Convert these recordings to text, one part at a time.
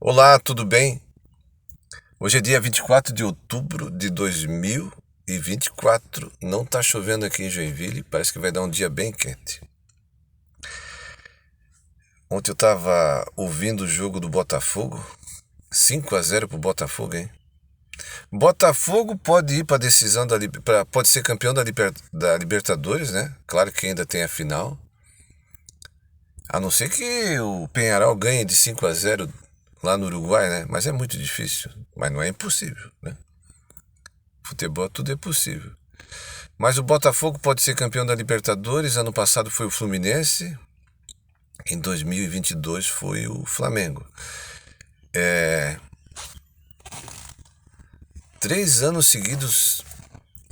Olá, tudo bem? Hoje é dia 24 de outubro de 2024. Não tá chovendo aqui em Joinville, parece que vai dar um dia bem quente. Ontem eu tava ouvindo o jogo do Botafogo. 5-0 pro Botafogo, hein? Botafogo pode ir pra decisão pode ser campeão da Libertadores, né? Claro que ainda tem a final. A não ser que o Penharol ganhe de 5-0 lá no Uruguai, né? Mas é muito difícil. Mas não é impossível, né? Futebol tudo é possível. Mas o Botafogo pode ser campeão da Libertadores. Ano passado foi o Fluminense. Em 2022 foi o Flamengo. 3 anos seguidos,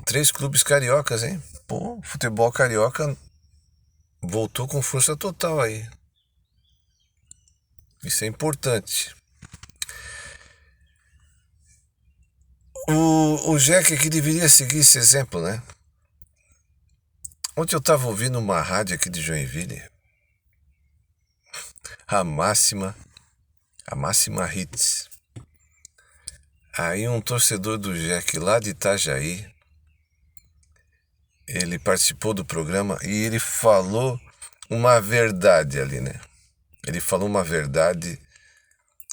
3 clubes cariocas, hein? Pô, futebol carioca voltou com força total aí. Isso é importante. O Jack aqui deveria seguir esse exemplo, né? Ontem eu tava ouvindo uma rádio aqui de Joinville, a máxima, a máxima hits. Aí um torcedor do Jack lá de Itajaí, ele participou do programa e ele falou uma verdade ali, né? Ele falou uma verdade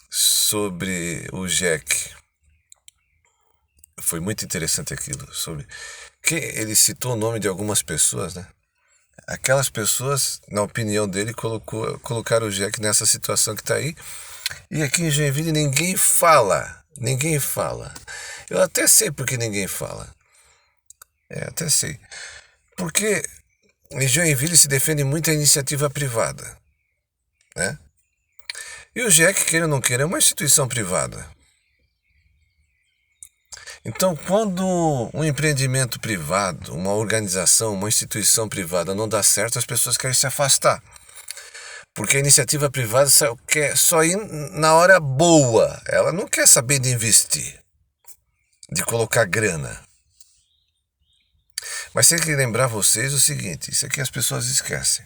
sobre o Jack. Foi muito interessante aquilo, sobre que ele citou o nome de algumas pessoas, né? Aquelas pessoas, na opinião dele, colocaram o Jack nessa situação que tá aí. E aqui em Joinville ninguém fala. Ninguém fala. Eu até sei porque ninguém fala. Até sei. Porque em Joinville se defende muito a iniciativa privada, né? E o Jack, queira ou não queira, é uma instituição privada. Então, quando um empreendimento privado, uma organização, uma instituição privada não dá certo, as pessoas querem se afastar. Porque a iniciativa privada só quer só ir na hora boa. Ela não quer saber de investir, de colocar grana. Mas tem que lembrar vocês o seguinte, isso aqui as pessoas esquecem.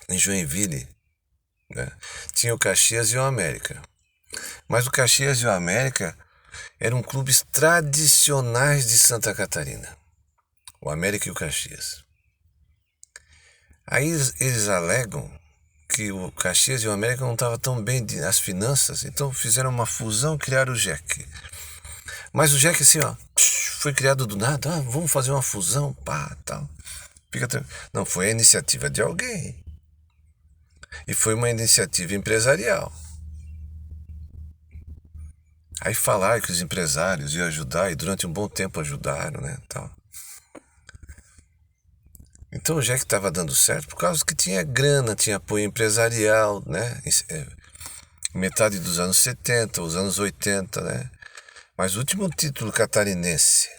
Em Joinville, né, tinha o Caxias e o América. Mas o Caxias e o América eram clubes tradicionais de Santa Catarina. O América e o Caxias. Aí eles alegam que o Caxias e o América não estavam tão bem as finanças, então fizeram uma fusão e criaram o Jack. Mas o Jack assim, ó, foi criado do nada, vamos fazer uma fusão, pá, tal. Não, foi a iniciativa de alguém. E foi uma iniciativa empresarial. Aí falaram que os empresários iam ajudar, e durante um bom tempo ajudaram, né, tal. Então o Jack estava dando certo por causa que tinha grana, tinha apoio empresarial, né? Metade dos anos 70, os anos 80, né? Mas o último título catarinense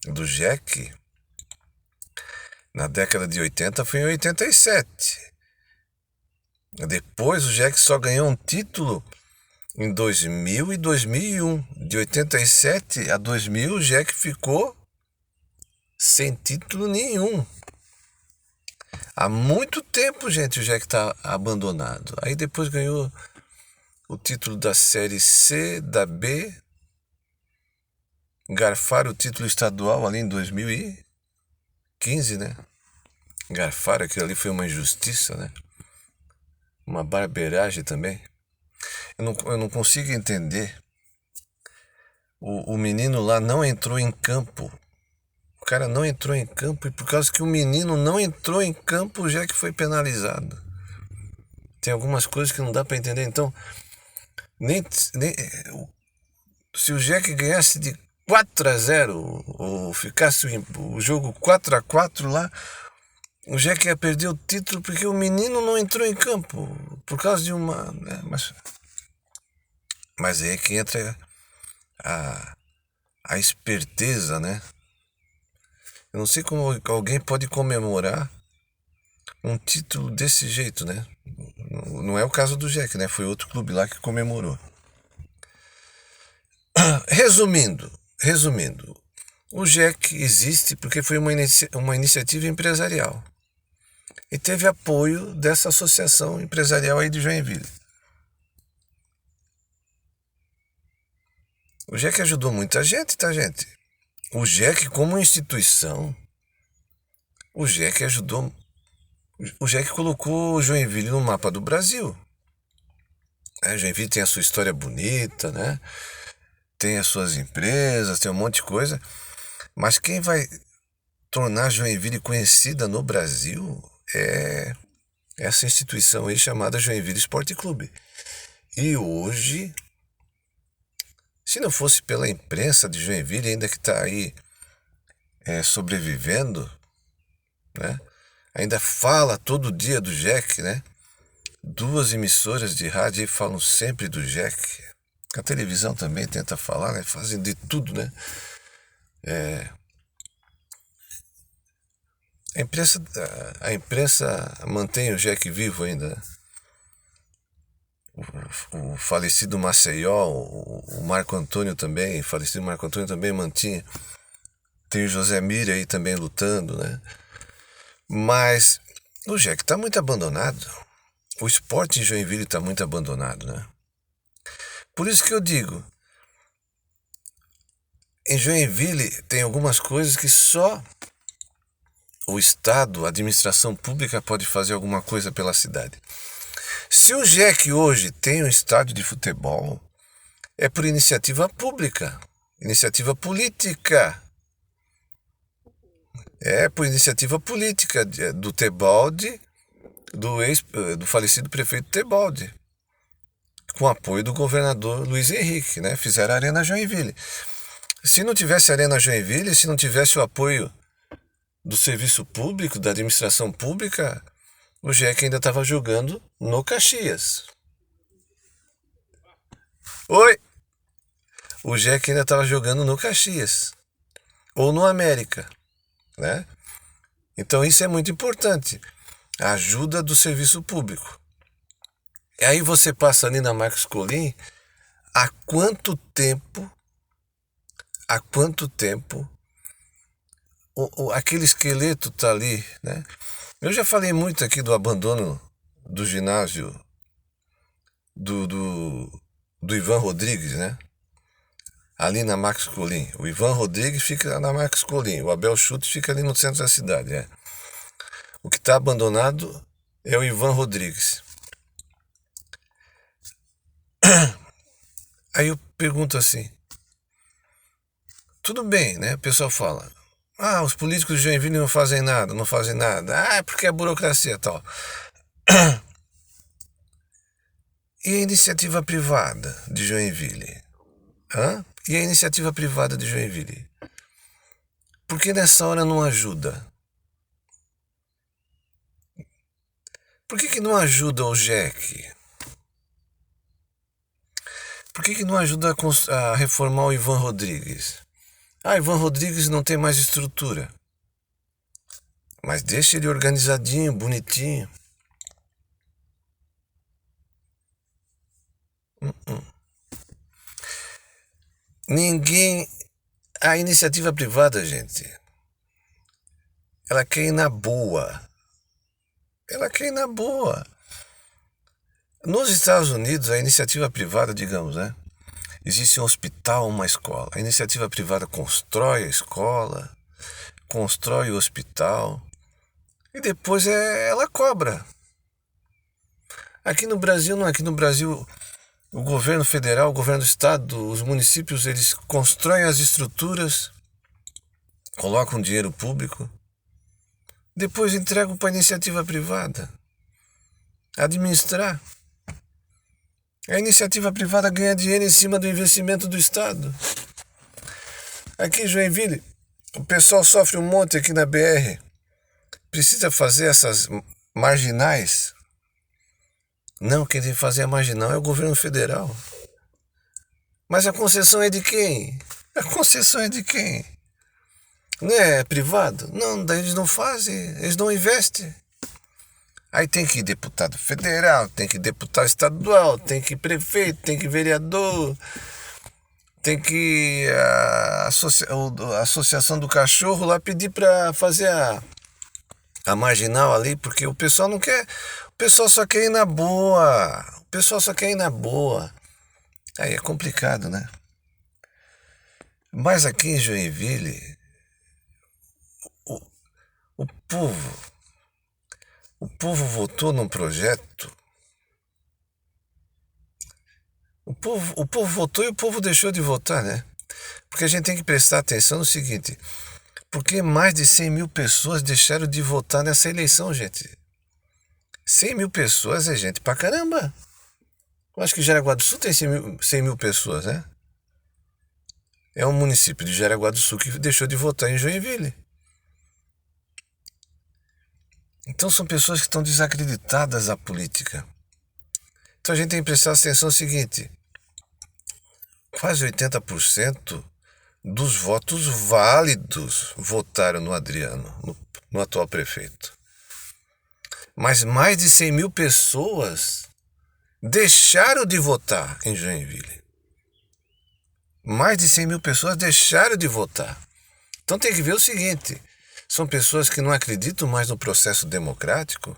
do Jack, na década de 80, foi em 87. Depois o Jack só ganhou um título em 2000 e 2001. De 87 a 2000 o Jack ficou sem título nenhum. Há muito tempo, gente, o Jack está abandonado. Aí depois ganhou o título da Série C, da B. Garfaram o título estadual ali em 2015, né? Garfaram, aquilo ali foi uma injustiça, né? Uma barbeiragem também. Eu não consigo entender. O menino lá não entrou em campo. O cara não entrou em campo e por causa que o menino não entrou em campo, o Jack foi penalizado. Tem algumas coisas que não dá para entender. Então, se o Jack ganhasse de 4-0 ou ficasse o jogo 4-4 lá, o Jack ia perder o título porque o menino não entrou em campo por causa de uma, né, mas aí é que entra a esperteza, né? Eu não sei como alguém pode comemorar um título desse jeito, né? Não é o caso do Jack, né? Foi outro clube lá que comemorou. Resumindo, o Jack existe porque foi uma iniciativa empresarial e teve apoio dessa associação empresarial aí de Joinville. O GEC ajudou muita gente, tá, gente? O GEC, como instituição, o GEC ajudou. O GEC colocou Joinville no mapa do Brasil. Joinville tem a sua história bonita, né? Tem as suas empresas, tem um monte de coisa. Mas quem vai tornar Joinville conhecida no Brasil é essa instituição aí chamada Joinville Esporte Clube. E hoje, se não fosse pela imprensa de Joinville, ainda que está aí sobrevivendo, né? Ainda fala todo dia do GEC, né? 2 emissoras de rádio aí falam sempre do GEC. A televisão também tenta falar, né? Fazem de tudo, né? A imprensa mantém o GEC vivo ainda, né? O falecido Maceió, o Marco Antônio também, mantinha. Tem o José Mira aí também lutando, né? Mas o GEC está muito abandonado. O esporte em Joinville está muito abandonado, né? Por isso que eu digo, em Joinville tem algumas coisas que só o Estado, a administração pública pode fazer alguma coisa pela cidade. Se o GEC hoje tem um estádio de futebol, é por iniciativa pública, iniciativa política. É por iniciativa política do Tebaldi, do falecido prefeito Tebaldi, com apoio do governador Luiz Henrique, né? Fizeram a Arena Joinville. Se não tivesse a Arena Joinville, se não tivesse o apoio do serviço público, da administração pública, o GEC ainda estava jogando no Caxias. Oi! O GEC ainda estava jogando no Caxias. Ou no América, né? Então isso é muito importante. A ajuda do serviço público. E aí você passa ali na Marcos Colim, há quanto tempo aquele esqueleto tá ali, né? Eu já falei muito aqui do abandono do ginásio do Ivan Rodrigues, né? Ali na Marcos Colim. O Ivan Rodrigues fica na Marcos Colim, o Abel Chute fica ali no centro da cidade, né? O que está abandonado é o Ivan Rodrigues. Aí eu pergunto assim, tudo bem, né? O pessoal fala, os políticos de Joinville não fazem nada. É porque é burocracia e tal. E a iniciativa privada de Joinville? E a iniciativa privada de Joinville? Por que nessa hora não ajuda? Por que não ajuda o GEC? Por que não ajuda a reformar o Ivan Rodrigues? Ivan Rodrigues não tem mais estrutura. Mas deixa ele organizadinho, bonitinho. Ninguém... A iniciativa privada, gente, ela quer ir na boa. Nos Estados Unidos, a iniciativa privada, digamos, né? Existe um hospital, uma escola. A iniciativa privada constrói a escola, constrói o hospital e depois ela cobra. Aqui no Brasil, não. Aqui no Brasil, o governo federal, o governo do estado, os municípios, eles constroem as estruturas, colocam dinheiro público, depois entregam para a iniciativa privada administrar. A iniciativa privada ganha dinheiro em cima do investimento do Estado. Aqui em Joinville, o pessoal sofre um monte aqui na BR. Precisa fazer essas marginais. Não, quem tem que fazer a marginal é o governo federal. Mas a concessão é de quem? Não é privado? Não, daí eles não fazem, eles não investem. Aí tem que ir deputado federal, tem que ir deputado estadual, tem que ir prefeito, tem que ir vereador, tem que ir a associação do cachorro lá pedir para fazer a marginal ali, porque o pessoal não quer, o pessoal só quer ir na boa, Aí é complicado, né? Mas aqui em Joinville, o, o povo, o povo votou num projeto. O povo votou e o povo deixou de votar, né? Porque a gente tem que prestar atenção no seguinte: porque mais de 100 mil pessoas deixaram de votar nessa eleição, gente? 100 mil pessoas é gente pra caramba. Eu acho que Jaraguá do Sul tem 100 mil pessoas, né? É um município de Jaraguá do Sul que deixou de votar em Joinville. Então são pessoas que estão desacreditadas à política. Então a gente tem que prestar atenção no seguinte: quase 80% dos votos válidos votaram no Adriano, no atual prefeito. Mas mais de 100 mil pessoas deixaram de votar em Joinville. Mais de 100 mil pessoas deixaram de votar. Então tem que ver o seguinte: são pessoas que não acreditam mais no processo democrático,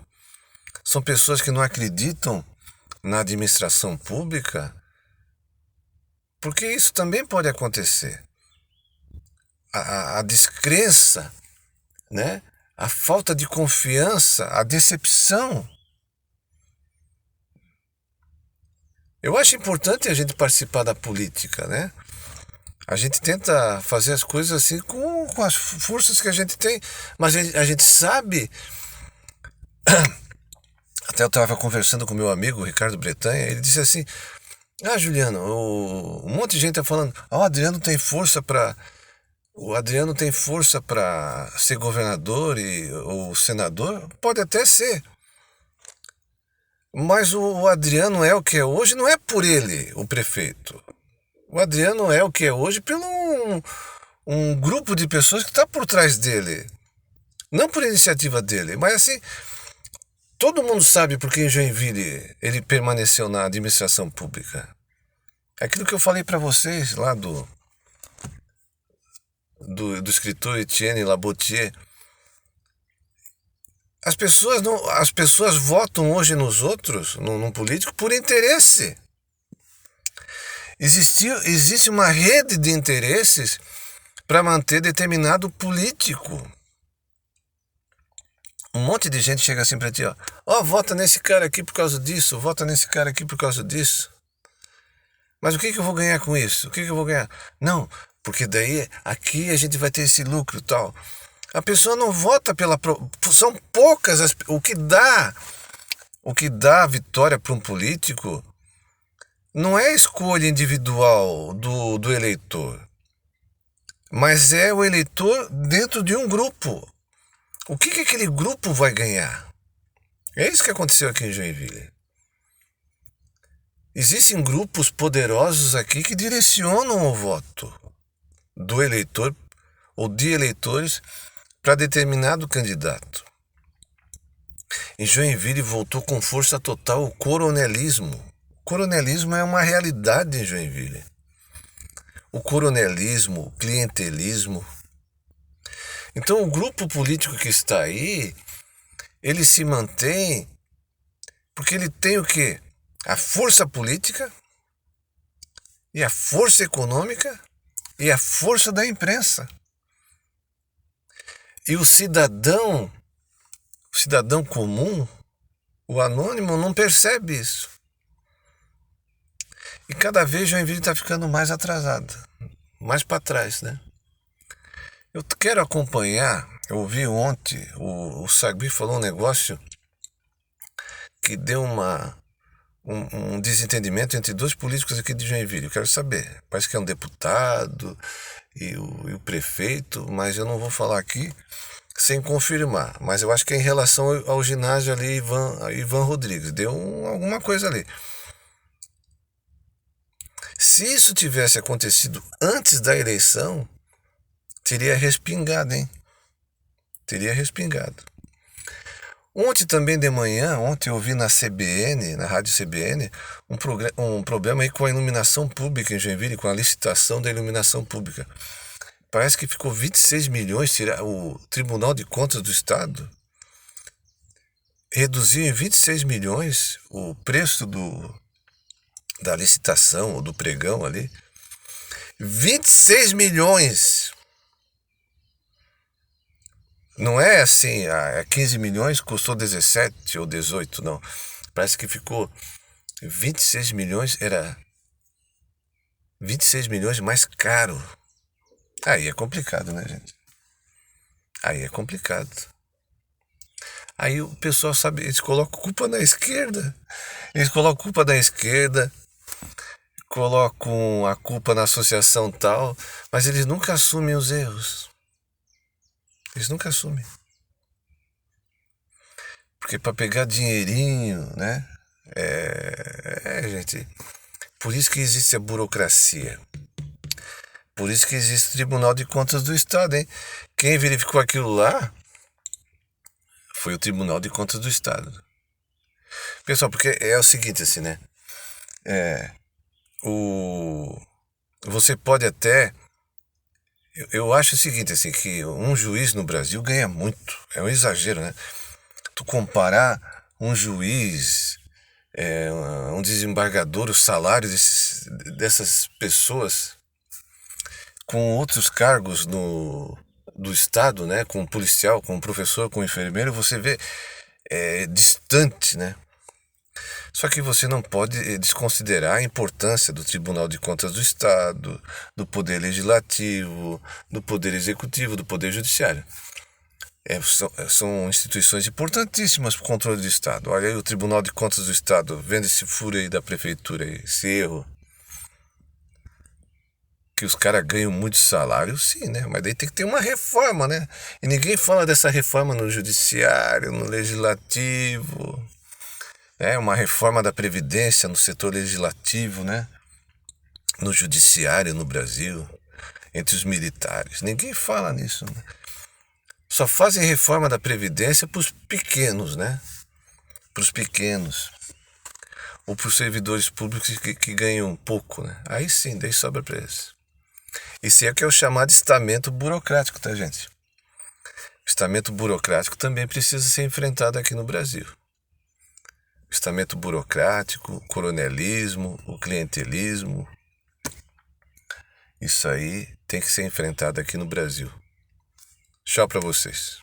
são pessoas que não acreditam na administração pública, porque isso também pode acontecer. A descrença, né? A falta de confiança, a decepção. Eu acho importante a gente participar da política, né? A gente tenta fazer as coisas assim com as forças que a gente tem, mas a gente sabe. Até eu estava conversando com meu amigo Ricardo Bretanha, ele disse assim: Juliano, um monte de gente está falando, o Adriano tem força para ser governador ou senador. Pode até ser. Mas o Adriano é o que é hoje, não é por ele, o prefeito. O Adriano é o que é hoje pelo um grupo de pessoas que está por trás dele. Não por iniciativa dele, mas assim, todo mundo sabe por que em Joinville ele permaneceu na administração pública. Aquilo que eu falei para vocês lá do escritor Etienne Labotier. As pessoas votam hoje nos outros, num político, por interesse. Existe uma rede de interesses para manter determinado político. Um monte de gente chega assim para ti, vota nesse cara aqui por causa disso, vota nesse cara aqui por causa disso. Mas o que eu vou ganhar com isso? O que eu vou ganhar? Não, porque daí aqui a gente vai ter esse lucro e tal. A pessoa não vota são poucas o que dá a vitória para um político não é a escolha individual do eleitor, mas é o eleitor dentro de um grupo. O que aquele grupo vai ganhar? É isso que aconteceu aqui em Joinville. Existem grupos poderosos aqui que direcionam o voto do eleitor ou de eleitores para determinado candidato. Em Joinville voltou com força total o coronelismo. O coronelismo é uma realidade em Joinville. O coronelismo, o clientelismo. Então o grupo político que está aí, ele se mantém porque ele tem o quê? A força política e a força econômica e a força da imprensa. E o cidadão comum, o anônimo, não percebe isso. E cada vez Joinville está ficando mais atrasada, mais para trás, né? Eu quero acompanhar, eu ouvi ontem, o Sagui falou um negócio que deu um desentendimento entre dois políticos aqui de Joinville. Eu quero saber, parece que é um deputado e o prefeito, mas eu não vou falar aqui sem confirmar, mas eu acho que é em relação ao ginásio ali, Ivan Rodrigues, deu alguma coisa ali. Se isso tivesse acontecido antes da eleição, teria respingado, hein? Teria respingado. Ontem também de manhã, eu vi na CBN, na rádio CBN, um problema aí com a iluminação pública em Joinville, com a licitação da iluminação pública. Parece que ficou 26 milhões, o Tribunal de Contas do Estado reduziu em 26 milhões o preço da licitação, ou do pregão ali. 26 milhões. Não é assim, 15 milhões custou 17 ou 18, não. Parece que ficou 26 milhões, era 26 milhões mais caro. Aí é complicado, né, gente? Aí é complicado. Aí o pessoal sabe, eles colocam culpa na esquerda. Eles colocam culpa na esquerda, colocam a culpa na associação tal, mas eles nunca assumem os erros. Eles nunca assumem. Porque para pegar dinheirinho, né? Gente. Por isso que existe a burocracia. Por isso que existe o Tribunal de Contas do Estado, hein? Quem verificou aquilo lá foi o Tribunal de Contas do Estado. Pessoal, porque é o seguinte, assim, né? Você pode até. Eu acho o seguinte, assim, que um juiz no Brasil ganha muito. É um exagero, né? Tu comparar um juiz, um desembargador, o salário dessas pessoas com outros cargos do Estado, né? Com policial, com professor, com enfermeiro, você vê distante, né? Só que você não pode desconsiderar a importância do Tribunal de Contas do Estado, do Poder Legislativo, do Poder Executivo, do Poder Judiciário. São instituições importantíssimas para o controle do Estado. Olha aí o Tribunal de Contas do Estado, vendo esse furo aí da prefeitura, esse erro. Que os caras ganham muito salário, sim, né? Mas daí tem que ter uma reforma, né? E ninguém fala dessa reforma no Judiciário, no Legislativo. Uma reforma da Previdência no setor legislativo, né? No Judiciário no Brasil, entre os militares. Ninguém fala nisso, né? Só fazem reforma da Previdência para os pequenos, né? Para os pequenos. Ou para os servidores públicos que ganham pouco, né? Aí sim, daí sobra para eles. Isso é o que é o chamado estamento burocrático, tá, gente? O estamento burocrático também precisa ser enfrentado aqui no Brasil. O estamento burocrático, o coronelismo, o clientelismo. Isso aí tem que ser enfrentado aqui no Brasil. Tchau para vocês.